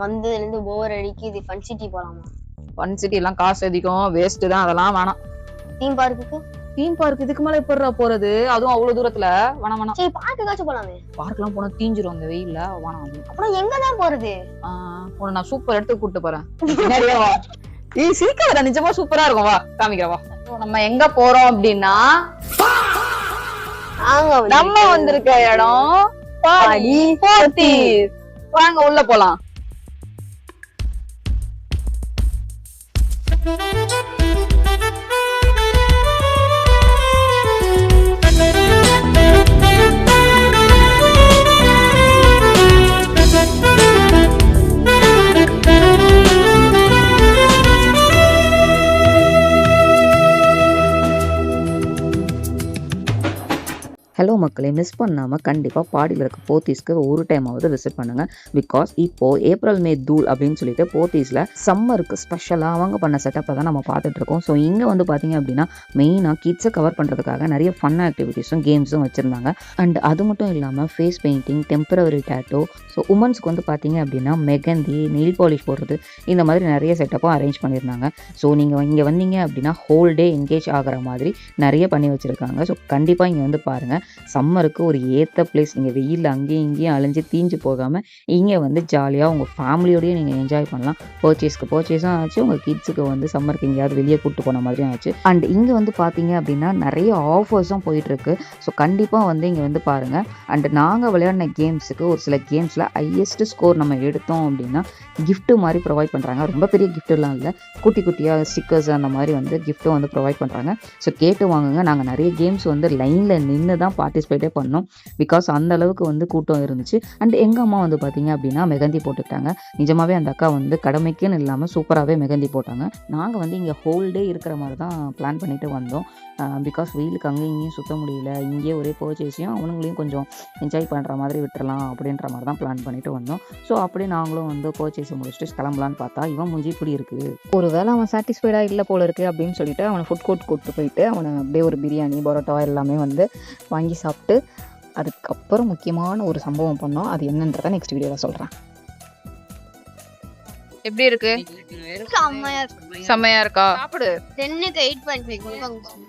வந்ததுலேருந்து போர் அடிக்குது. Fun city போலாமா? ஃபன் சிட்டி எல்லாம் காசு அதிகம், வேஸ்ட் தான், அதெல்லாம் வேணாம். தீம் பார்க்குக்கு? தீம் பார்க் இதுக்கு மேல எப்படிடா போறது? அதுவும் அவ்வளவு தூரத்துல வேணாம். சரி பார்க்குக்காச்சும் போலாமே. பார்க்லாம் போனா தீஞ்சிரும் அந்த வெயில்ல, வேணாம். அப்புறம் எங்க தான் போறது? உன்னை நான் சூப்பர் இடத்துக்கு கூட்டு போறேன். நிறைய வா. சீக்கிரம் நிஜமா சூப்பரா இருக்கும், வா காமிக்கிறவா. நம்ம எங்க போறோம் அப்படின்னா நம்ம வந்திருக்க இடம் போத்தீஸ். வாங்க உள்ள போலாம். ஹலோ மக்களே, மிஸ் பண்ணாமல் கண்டிப்பாக பாடியில் இருக்க போத்தீஸ்க்கு ஒரு டைமாவது விசிட் பண்ணுங்கள். பிகாஸ் இப்போது ஏப்ரல் மே தூள் அப்படின்னு சொல்லிட்டு போத்தீஸில் சம்மருக்கு ஸ்பெஷலாக அவங்க பண்ண செட்டப்பை தான் நம்ம பார்த்துட்ருக்கோம். ஸோ இங்கே வந்து பார்த்திங்க அப்படின்னா மெயினாக கிட்ஸை கவர் பண்ணுறதுக்காக நிறைய ஃபன் ஆக்டிவிட்டீஸும் கேம்ஸும் வச்சுருந்தாங்க. அண்ட் அது மட்டும் இல்லாமல் ஃபேஸ் பெயிண்டிங், டெம்பரவரி டேட்டோ, ஸோ உமன்ஸ்க்கு வந்து பார்த்திங்க அப்படின்னா மெகந்தி, நெயில் பாலிஷ் போடுறது, இந்த மாதிரி நிறைய செட்டப்பும் அரேஞ்ச் பண்ணியிருந்தாங்க. ஸோ நீங்கள் இங்கே வந்தீங்க அப்படின்னா ஹோல் டே என்கேஜ் ஆகிற மாதிரி நிறைய பண்ணி வச்சுருக்காங்க. ஸோ கண்டிப்பாக இங்கே வந்து பாருங்கள். சம்மருக்கு ஒரு ஏற்ற பிளேஸ். நீங்கள் வெயிலில் அங்கேயும் இங்கேயும் அலைஞ்சு தீஞ்சு போகாமல் இங்கே வந்து ஜாலியாக உங்கள் ஃபேமிலியோடய நீங்கள் என்ஜாய் பண்ணலாம். பர்ச்சேஸும் ஆச்சு, உங்கள் கிட்ஸுக்கு வந்து சம்மருக்கு எங்கேயாவது வெளியே கூப்பிட்டு போன மாதிரியும் ஆச்சு. அண்ட் இங்கே வந்து பார்த்தீங்க அப்படின்னா நிறைய ஆஃபர்ஸும் போயிட்டுருக்கு. ஸோ கண்டிப்பாக வந்து இங்கே வந்து பாருங்கள். அண்ட் நாங்கள் விளையாடின கேம்ஸுக்கு ஒரு சில கேம்ஸில் ஹையஸ்ட் ஸ்கோர் நம்ம எடுத்தோம் அப்படின்னா கிஃப்ட்டு மாதிரி ப்ரொவைட் பண்ணுறாங்க. ரொம்ப பெரிய கிஃப்ட்டுலாம் இல்லை, குட்டி குட்டியாக ஸ்டிக்கர்ஸ் அந்த மாதிரி வந்து கிஃப்ட்டும் வந்து ப்ரொவைட் பண்ணுறாங்க. ஸோ கேட்டு வாங்குங்க. நாங்கள் நிறைய கேம்ஸ் வந்து லைனில் நின்று தான் பார்ட்டிசிபேட்டே பண்ணோம். பிகாஸ் அந்த அளவுக்கு வந்து கூட்டம் இருந்துச்சு. அண்ட் எங்கள் அம்மா வந்து பார்த்தீங்க அப்படின்னா மெகந்தி போட்டுக்கிட்டாங்க. நிஜமாகவே அந்த அக்கா வந்து கடமைக்குன்னு இல்லாமல் சூப்பராகவே மெகந்தி போட்டாங்க. நாங்கள் வந்து இங்கே ஹோல் டே இருக்கிற மாதிரி தான் பிளான் பண்ணிட்டு வந்தோம். பிகாஸ் வெயிலுக்கு அங்கேயும் இங்கேயும் சுற்ற முடியல, இங்கேயே ஒரே பர்ச்சேஸையும் அவனுங்களையும் கொஞ்சம் என்ஜாய் பண்ணுற மாதிரி விட்டுறலாம் அப்படின்ற மாதிரி தான் பிளான் பண்ணிட்டு வந்தோம். ஸோ அப்படியே நாங்களும் வந்து பர்ச்சேஸை முடிச்சுட்டு கிளம்பலான்னு பார்த்தா இவன் மூஞ்சி இப்படி இருக்குது. ஒரு வேளை அவன் சாட்டிஸ்ஃபைடாக இல்லை போல இருக்குது அப்படின்னு சொல்லிட்டு அவனை ஃபுட் கோர்ட் கூப்பிட்டு போயிட்டு அவனை அப்படியே ஒரு பிரியாணி, பரோட்டா எல்லாமே வந்து வாங்கி சாப்பிட்டு அதுக்கப்புறம் முக்கியமான ஒரு சம்பவம் பண்ணோம். அது என்னன்றதை நெக்ஸ்ட் வீடியோவில் சொல்கிறேன். எப்படி இருக்கு? செம்மையா இருக்கா? சாப்பிடு. 10க்கு 8.5